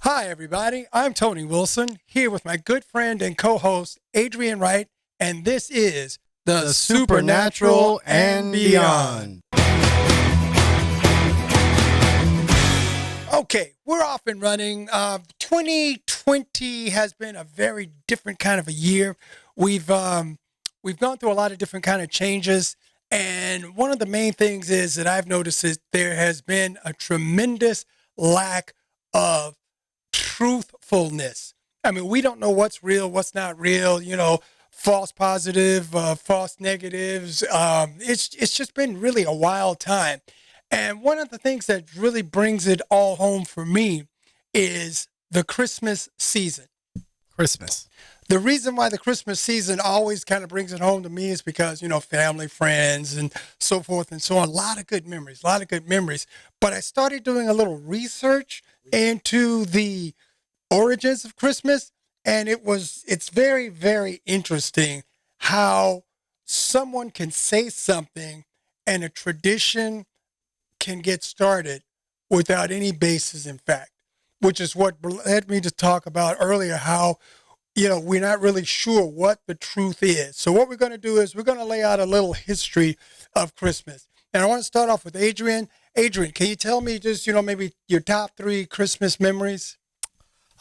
Hi, everybody. I'm Tony Wilson, here with my good friend and co-host, Adrian Wright, and this is The Supernatural and Beyond. Okay, we're off and running. 2020 has been a very different kind of a year. We've gone through a lot of different kind of changes, and one of the main things is that I've noticed is there has been a tremendous lack of truthfulness. I mean, we don't know what's real, what's not real, false positive, false negatives. It's just been really a wild time. And one of the things that really brings it all home for me is the Christmas season. Christmas. The reason why the Christmas season always kind of brings it home to me is because, family, friends, and so forth and so on. A lot of good memories. But I started doing a little research into the origins of Christmas, and it's very, very interesting how someone can say something and a tradition can get started without any basis in fact, which is what led me to talk about earlier how we're not really sure what the truth is. So what we're going to do is we're going to lay out a little history of Christmas. And I want to start off with Adrian. Adrian, can you tell me just, maybe your top 3 Christmas memories?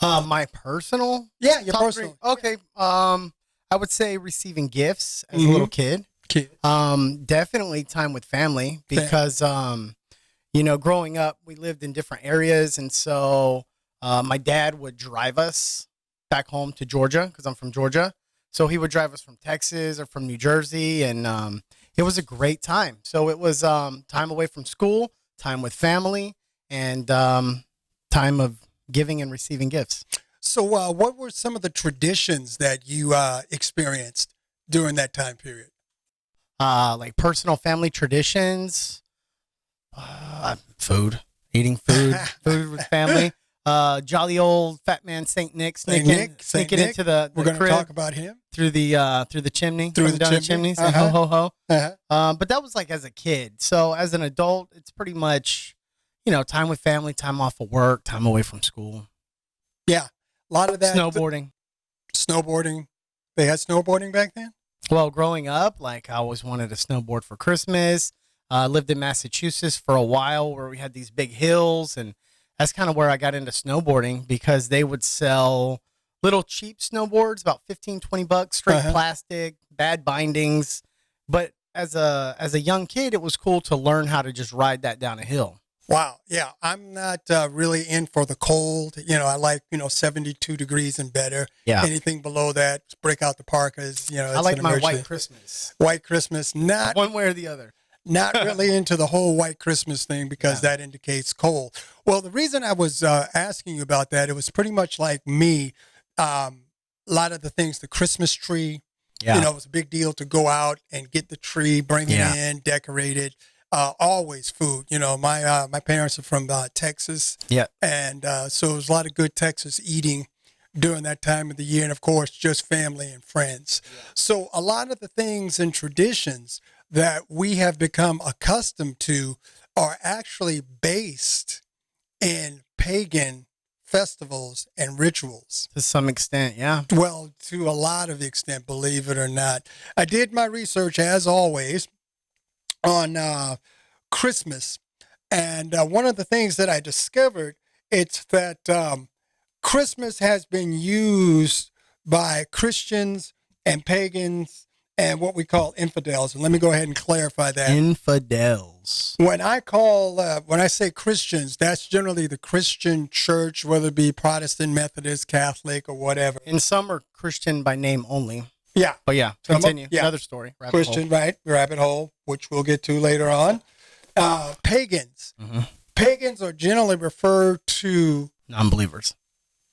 My personal? Yeah, your personal. 3? Okay. I would say receiving gifts as a little kid. Definitely time with family because, growing up, we lived in different areas. And so my dad would drive us back home to Georgia because I'm from Georgia. So he would drive us from Texas or from New Jersey. And it was a great time. So it was time away from school, time with family, and time of giving and receiving gifts. So what were some of the traditions that you experienced during that time period? Like personal family traditions, eating food with family. Jolly old fat man Saint Nick sneaking into the we're going to crib talk about him through the chimney, down the chimney, uh-huh. ho ho ho. Uh-huh. But that was like as a kid. So as an adult, it's pretty much time with family, time off of work, time away from school. Yeah, a lot of that. Snowboarding. They had snowboarding back then? Well, growing up, I always wanted to snowboard for Christmas. Lived in Massachusetts for a while where we had these big hills, and that's kind of where I got into snowboarding because they would sell little cheap snowboards, about $15-20, straight plastic, bad bindings. But as a young kid, it was cool to learn how to just ride that down a hill. Wow. Yeah. I'm not really in for the cold. I like, 72 degrees and better. Yeah. Anything below that, break out the parkas. I like my white Christmas. White Christmas, not one way or the other. Not really into the whole white Christmas thing because that indicates cold. Well, the reason I was asking you about that, it was pretty much like me. A lot of the things, the Christmas tree, it was a big deal to go out and get the tree, bring it in, decorate it. Always food. My parents are from Texas. Yeah. And so it was a lot of good Texas eating during that time of the year. And of course, just family and friends. Yeah. So a lot of the things and traditions that we have become accustomed to are actually based in pagan festivals and rituals. To some extent, yeah. Well, to a lot of extent, believe it or not. I did my research, as always, on Christmas. And one of the things that I discovered, it's that Christmas has been used by Christians and pagans and what we call infidels. And let me go ahead and clarify that. Infidels. When I say Christians, that's generally the Christian church, whether it be Protestant, Methodist, Catholic, or whatever. And some are Christian by name only. Yeah. But continue. Another story. Christian, right? Rabbit hole, which we'll get to later on. Pagans. Mm-hmm. Pagans are generally referred to non-believers.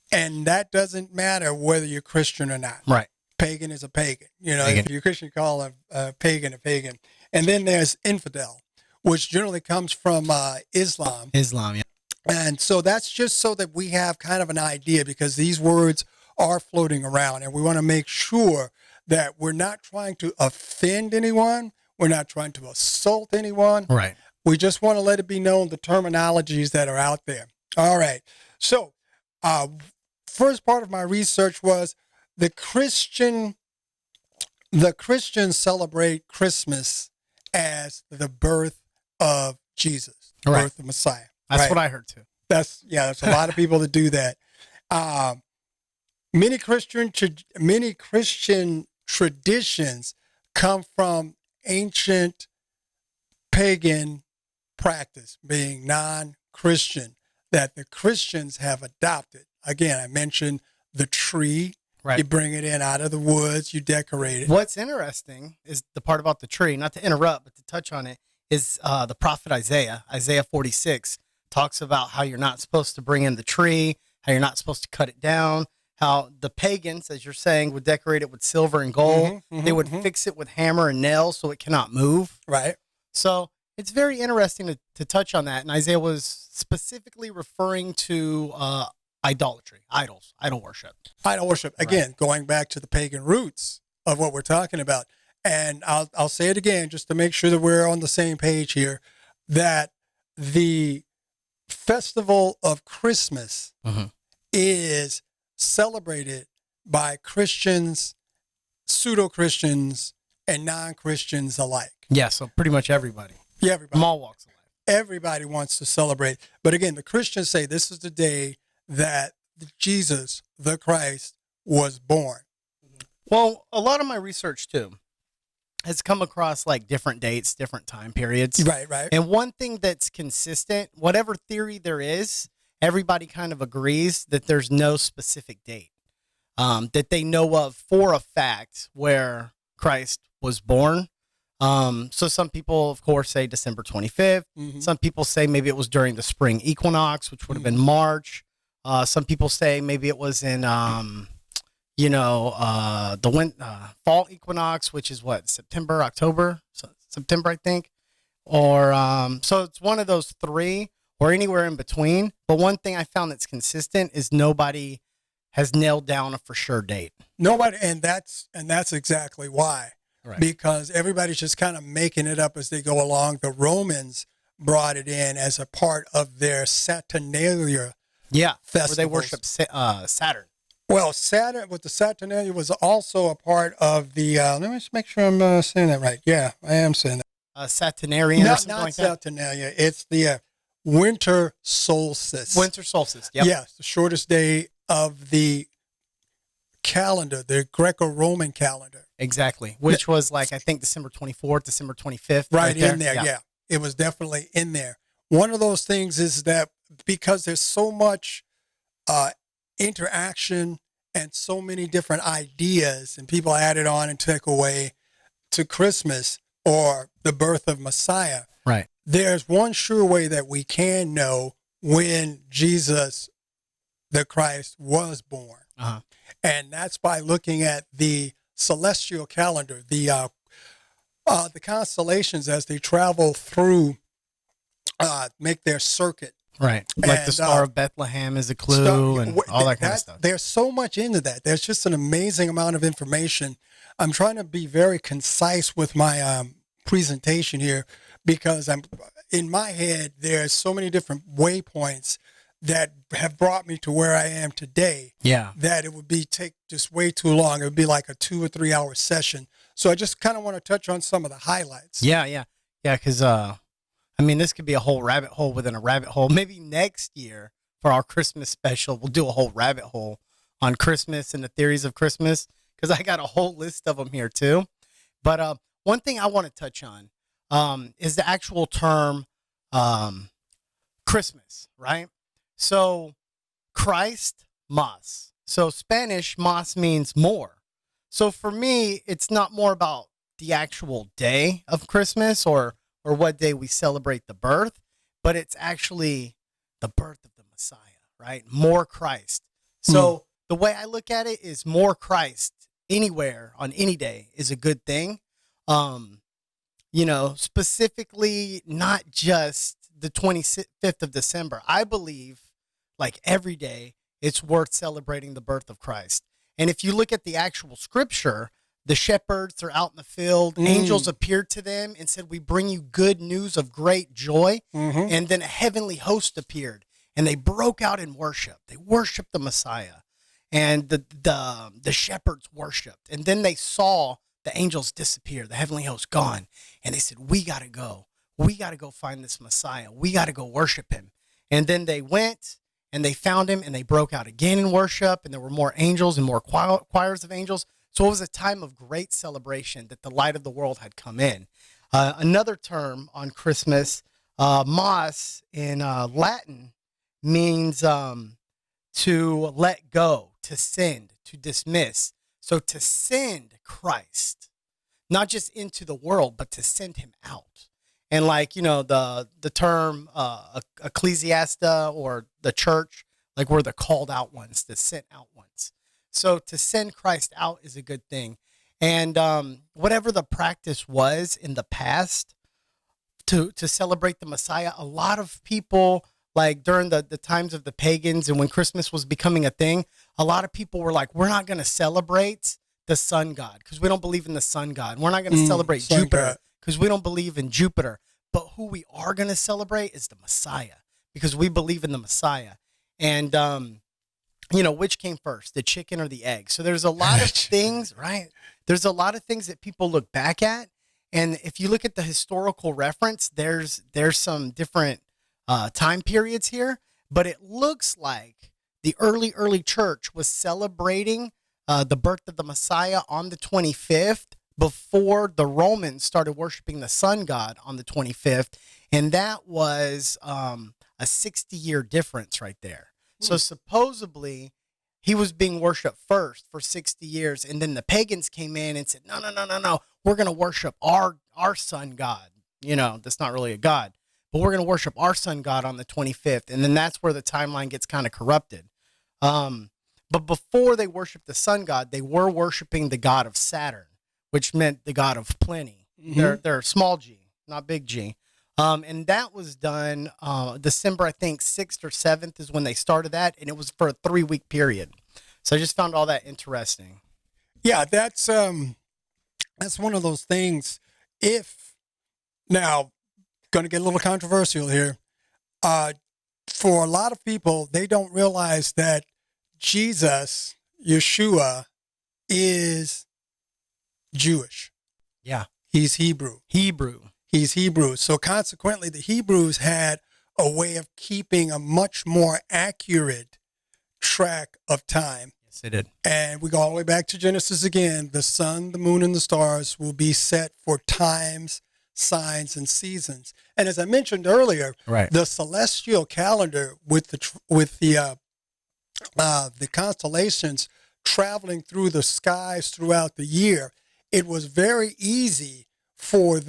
And that doesn't matter whether you're Christian or not. Right. Pagan is a pagan. If you're Christian, call a pagan a pagan. And then there's infidel, which generally comes from Islam. Islam, yeah. And so that's just so that we have kind of an idea because these words are floating around and we want to make sure that we're not trying to offend anyone. We're not trying to assault anyone. Right. We just want to let it be known the terminologies that are out there. All right. So First part of my research was the Christians celebrate Christmas as the birth of Jesus, the birth of Messiah. That's what I heard too. There's a lot of people that do that. Many Christian traditions come from ancient pagan practice, being non-Christian, that the Christians have adopted. Again, I mentioned the tree. Right. You bring it in out of the woods, you decorate it. What's interesting is the part about the tree, not to interrupt, but to touch on it, is the prophet Isaiah 46, talks about how you're not supposed to bring in the tree, how you're not supposed to cut it down, how the pagans, as you're saying, would decorate it with silver and gold. They would fix it with hammer and nails so it cannot move. Right. So it's very interesting to touch on that. And Isaiah was specifically referring to idolatry, idol worship. Idol worship. Again, going back to the pagan roots of what we're talking about. And I'll say it again, just to make sure that we're on the same page here, that the festival of Christmas is celebrated by Christians, pseudo-Christians, and non-Christians alike. Yeah, so pretty much everybody. Yeah, everybody. From all walks of life. Everybody wants to celebrate. But again, the Christians say this is the day that Jesus, the Christ, was born. Well, a lot of my research, too, has come across like different dates, different time periods. Right. And one thing that's consistent, whatever theory there is, everybody kind of agrees that there's no specific date that they know of for a fact where Christ was born. So some people, of course, say December 25th. Some people say maybe it was during the spring equinox, which would have been March. Some people say maybe it was in, the fall equinox, which is what, September, October, September, I think. Or so it's one of those three or anywhere in between. But one thing I found that's consistent is nobody has nailed down a for sure date. Nobody, and that's exactly why. Right. Because everybody's just kind of making it up as they go along. The Romans brought it in as a part of their Saturnalia. Yeah, festivals. Where they worship Saturn. Well, Saturn with the Saturnalia was also a part of the. Let me just make sure I'm saying that right. Yeah, I am saying that. Saturnarian or something like that. Not Saturnalia. It's the winter solstice. Winter solstice. Yep. Yes, the shortest day of the calendar, the Greco-Roman calendar. Exactly, which was like, I think, December 24th, December 25th. Right in there, yeah. It was definitely in there. One of those things is that because there's so much interaction and so many different ideas and people added on and took away to Christmas or the birth of Messiah. Right. There's one sure way that we can know when Jesus, the Christ, was born. And that's by looking at the celestial calendar, the constellations as they travel through, make their circuit. Right. Like the Star of Bethlehem is a clue and all that kind of stuff. There's so much into that. There's just an amazing amount of information. I'm trying to be very concise with my presentation here because in my head, there's so many different waypoints that have brought me to where I am today. Yeah. That it would take just way too long. It would be like a 2 or 3 hour session. So I just kind of want to touch on some of the highlights. Yeah. Because, this could be a whole rabbit hole within a rabbit hole. Maybe next year for our Christmas special, we'll do a whole rabbit hole on Christmas and the theories of Christmas because I got a whole list of them here too. But one thing I want to touch on is the actual term Christmas, right? So Christ, mas. So Spanish, mas means more. So for me, it's not more about the actual day of Christmas or what day we celebrate the birth, but it's actually the birth of the Messiah, right? More Christ. So the way I look at it is more Christ anywhere on any day is a good thing. Specifically not just the 25th of December. I believe like every day it's worth celebrating the birth of Christ. And if you look at the actual scripture, the shepherds are out in the field. Angels appeared to them and said, we bring you good news of great joy. And then a heavenly host appeared. and they broke out in worship. They worshiped the Messiah, and the shepherds worshiped. And then they saw the angels disappear, the heavenly host gone. And they said, we got to go. We got to go find this Messiah. We got to go worship him. And then they went and they found him, and they broke out again in worship. And there were more angels and more choirs of angels. So it was a time of great celebration that the light of the world had come in. Another term on Christmas, mas in Latin, means to let go, to send, to dismiss. So to send Christ, not just into the world, but to send him out. And like, the term ecclesiasta, or the church, like we're the called out ones, the sent out ones. So to send Christ out is a good thing. And whatever the practice was in the past to celebrate the Messiah, a lot of people, like during the times of the pagans and when Christmas was becoming a thing, a lot of people were like, we're not going to celebrate the sun god because we don't believe in the sun god. We're not going to celebrate Jupiter because we don't believe in Jupiter. But who we are going to celebrate is the Messiah, because we believe in the Messiah. And, which came first, the chicken or the egg? So there's a lot of things, right? There's a lot of things that people look back at. And if you look at the historical reference, there's some different time periods here. But it looks like the early church was celebrating the birth of the Messiah on the 25th before the Romans started worshiping the sun god on the 25th. And that was a 60-year difference right there. So supposedly he was being worshipped first for 60 years. And then the pagans came in and said, no. We're going to worship our sun god. That's not really a god, but we're going to worship our sun god on the 25th. And then that's where the timeline gets kind of corrupted. But before they worshiped the sun god, they were worshiping the god of Saturn, which meant the god of plenty. Mm-hmm. They're small g, not big G. And that was done December, I think, 6th or 7th is when they started that. And it was for a 3-week period. So I just found all that interesting. Yeah, that's one of those things. Now, going to get a little controversial here. For a lot of people, they don't realize that Jesus, Yeshua, is Jewish. Yeah. He's Hebrew. He's Hebrew. So consequently, the Hebrews had a way of keeping a much more accurate track of time. Yes, they did. And we go all the way back to Genesis again. The sun, the moon, and the stars will be set for times, signs, and seasons. And as I mentioned earlier, right, the celestial calendar with the constellations traveling through the skies throughout the year, it was very easy for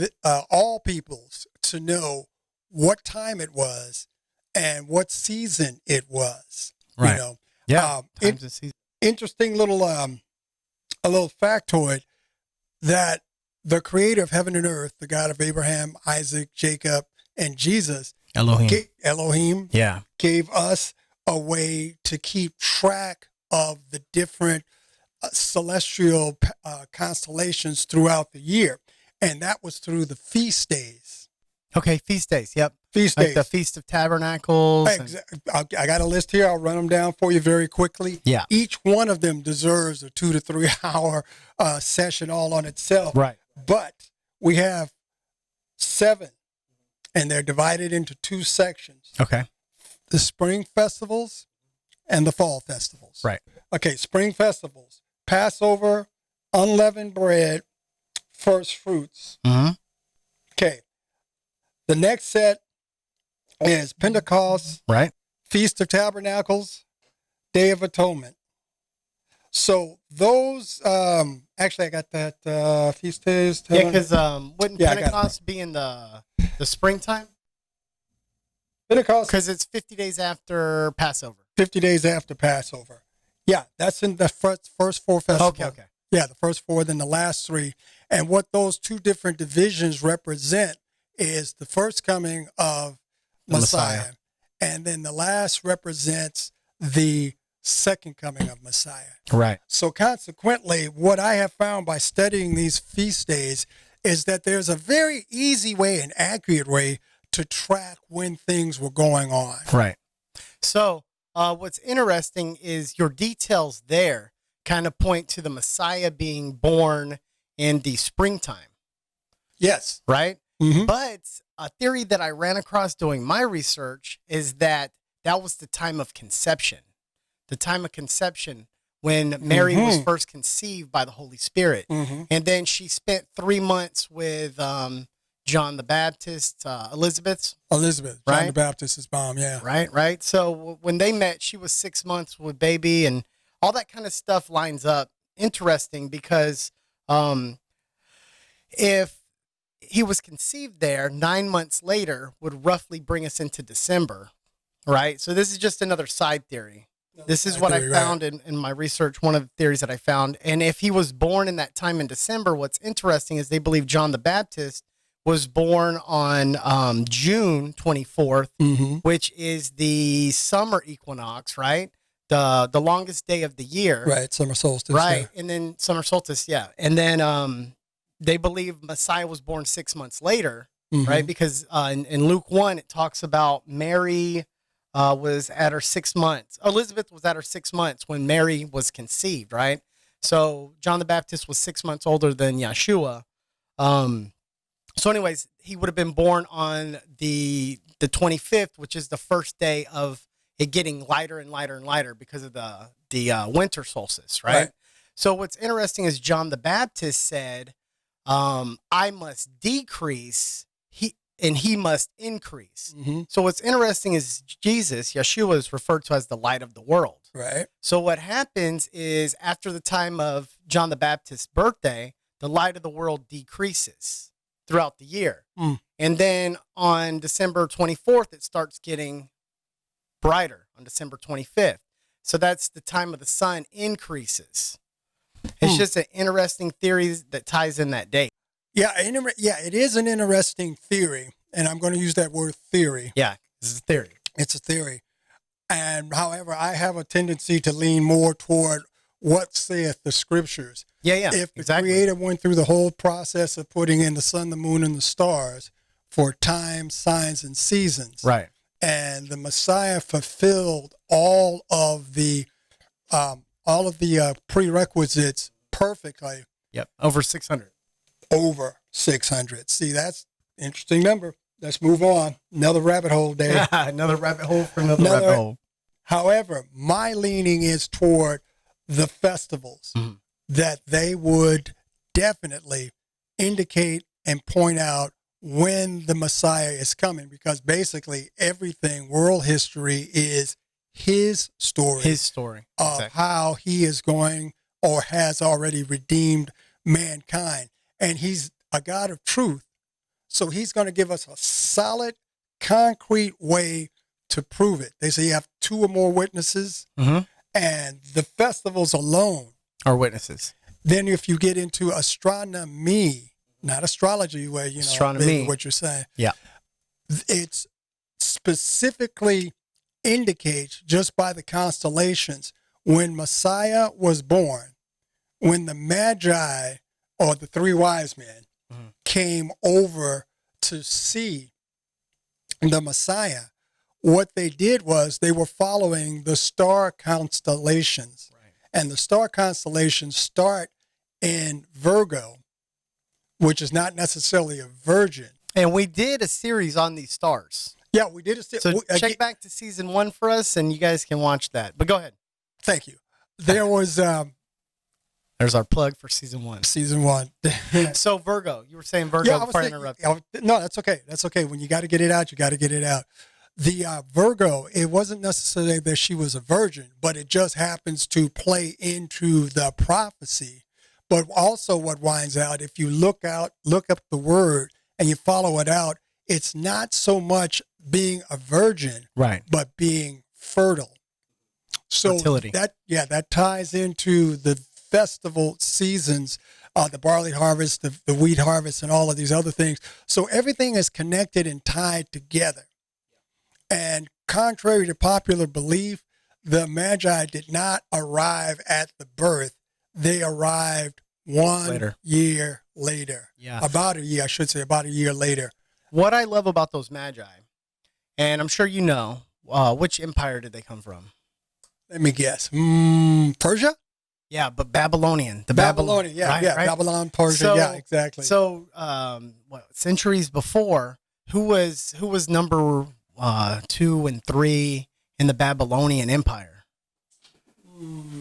all peoples to know what time it was and what season it was. Right. Yeah. Times and season. Interesting little a little factoid that the creator of heaven and earth, the God of Abraham, Isaac, Jacob, and Jesus, Elohim, yeah, gave us a way to keep track of the different celestial constellations throughout the year. And that was through the feast days. Okay, feast days. Yep. Feast like days. The Feast of Tabernacles. I got a list here. I'll run them down for you very quickly. Yeah. Each one of them deserves a 2 to 3 hour session all on itself. Right. But we have 7, and they're divided into 2 sections. Okay. The spring festivals and the fall festivals. Right. Okay, spring festivals. Passover, unleavened bread, first fruits. Mm-hmm. Okay. The next set is Pentecost, right? Feast of Tabernacles, Day of Atonement. So those, actually, I got that feast days. Yeah, because wouldn't Pentecost be in the springtime? Pentecost, because it's 50 days after Passover. 50 days after Passover. Yeah, that's in the first 4 festivals. Okay. Yeah, the first 4, then the last 3. And what those 2 different divisions represent is the first coming of Messiah. And then the last represents the second coming of Messiah. Right. So consequently, what I have found by studying these feast days is that there's a very easy way, an accurate way to track when things were going on. Right. So what's interesting is your details there kind of point to the Messiah being born in the springtime. Yes. Right? Mm-hmm. But a theory that I ran across doing my research is that was the time of conception. The time of conception when Mary was first conceived by the Holy Spirit. Mm-hmm. And then she spent 3 months with John the Baptist, Elizabeth, John right? the Baptist's mom, yeah. Right. So when they met, she was 6 months with baby, and all that kind of stuff lines up. Interesting because if he was conceived there 9 months later would roughly bring us into December, right? So this is just another side theory. This is what I found in my research, one of the theories that I found. And if he was born in that time in December, what's interesting is they believe John the Baptist was born on June 24th, which is the summer equinox, right? The longest day of the year. Right, summer solstice. Right, yeah. and then summer solstice, yeah. And then they believe Messiah was born 6 months later, right? Because in Luke 1, it talks about Mary was at her 6 months. Elizabeth was at her 6 months when Mary was conceived, right? So John the Baptist was 6 months older than Yeshua. So anyways, he would have been born on the 25th, which is the first day of it getting lighter and lighter and lighter because of the winter solstice, right? So what's interesting is John the Baptist said, I must decrease, he must increase. So what's interesting is Jesus, Yeshua, is referred to as the light of the world. Right. So what happens is after the time of John the Baptist's birthday, the light of the world decreases throughout the year. And then on December 24th, it starts getting brighter on December 25th. So that's the time of the sun increases. It's just an interesting theory that ties in that date. Yeah, it is an interesting theory, and I'm going to use that word theory. Yeah, this is a theory. It's a theory. And however, I have a tendency to lean more toward what saith the scriptures. Yeah, If the exactly. Creator went through the whole process of putting in the sun, the moon, and the stars for time, signs, and seasons, Right. and the Messiah fulfilled all of the prerequisites perfectly. Yep, over 600. Over 600. See, that's an interesting number. Let's move on. Another rabbit hole, Dave. Another rabbit hole for another rabbit hole. However, my leaning is toward the festivals, that they would definitely indicate and point out when the Messiah is coming, because basically everything, world history, is his story. His story. Of Exactly. how he is going or has already redeemed mankind. And he's a God of truth. So he's going to give us a solid, concrete way to prove it. They say you have 2 or more witnesses, and the festivals alone Our witnesses. Then if you get into astronomy, not astrology, where, you know, Astronomy. what you're saying. Yeah. It's specifically indicates just by the constellations when Messiah was born, when the Magi, or the 3 wise men, came over to see the Messiah. What they did was they were following the star constellations. Right. And the star constellations start in Virgo, which is not necessarily a virgin. And we did a series on these stars. Yeah, we did a series. So check back to season 1 for us, and you guys can watch that. But go ahead. Thank you. There was... There's our plug for season 1. Season 1. So Virgo, you were saying Virgo before I interrupted. No, that's okay. That's okay. When you got to get it out, you got to get it out. The Virgo, it wasn't necessarily that she was a virgin, but it just happens to play into the prophecy. But also what winds out, if you look up the word and you follow it out, it's not so much being a virgin, right, but being fertile. So fertility. That ties into the festival seasons, the barley harvest, the wheat harvest, and all of these other things. So everything is connected and tied together. And contrary to popular belief, the Magi did not arrive at the birth. They arrived 1 year later. Yeah. About a year later. What I love about those Magi, and I'm sure you know, which empire did they come from? Let me guess. Persia? Yeah, but Babylonian. Babylonian, yeah, right, yeah. right? Babylon, Persia, So, yeah, exactly. So, centuries before, who was number 2 and 3 in the Babylonian Empire?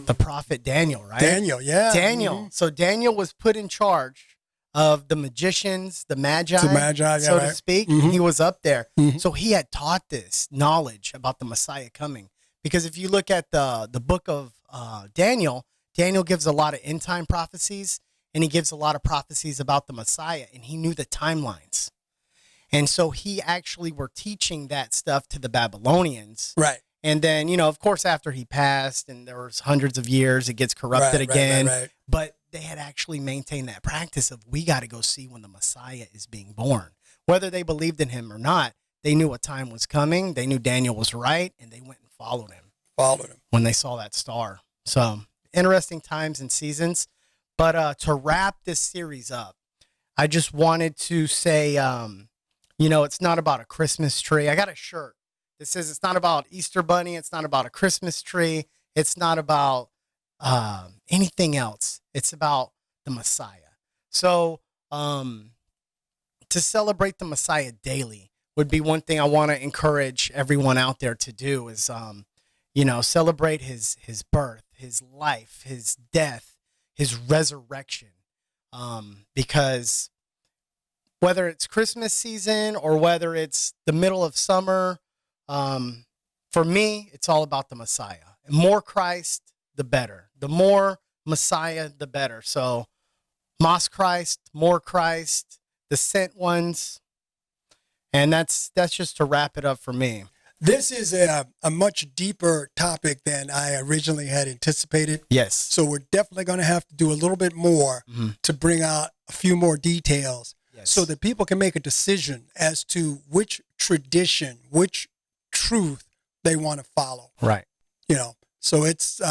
The prophet Daniel, right? Daniel, yeah. Daniel. Mm-hmm. So Daniel was put in charge of the magicians, the magi, yeah, so right. to speak. Mm-hmm. He was up there. Mm-hmm. So he had taught this knowledge about the Messiah coming. Because if you look at the book of Daniel, Daniel gives a lot of end time prophecies, and he gives a lot of prophecies about the Messiah, and he knew the timelines. And so he actually were teaching that stuff to the Babylonians. Right. And then, of course, after he passed and there was hundreds of years, it gets corrupted again. Right. But they had actually maintained that practice of we got to go see when the Messiah is being born. Whether they believed in him or not, they knew what time was coming. They knew Daniel was right, and they went and followed him. When they saw that star. So interesting times and seasons. But to wrap this series up, I just wanted to say, it's not about a Christmas tree. I got a shirt that says it's not about Easter Bunny. It's not about a Christmas tree. It's not about anything else. It's about the Messiah. So to celebrate the Messiah daily would be one thing I want to encourage everyone out there to do is, celebrate his birth, his life, his death, his resurrection. Because whether it's Christmas season or whether it's the middle of summer, for me, it's all about the Messiah. And more Christ, the better. The more Messiah, the better. So, Mas Christ, more Christ, the sent ones. And that's just to wrap it up for me. This is a much deeper topic than I originally had anticipated. Yes. So we're definitely going to have to do a little bit more to bring out a few more details so that people can make a decision as to which tradition, which truth they want to follow. Right. So it's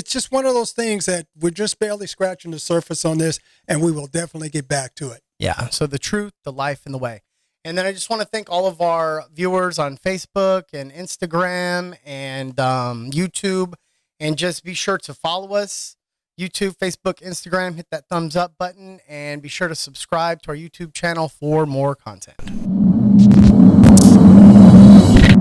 just one of those things that we're just barely scratching the surface on this, and we will definitely get back to it. Yeah. So the truth, the life, and the way. And then I just want to thank all of our viewers on Facebook and Instagram and YouTube. And just be sure to follow us. YouTube, Facebook, Instagram. Hit that thumbs up button. And be sure to subscribe to our YouTube channel for more content.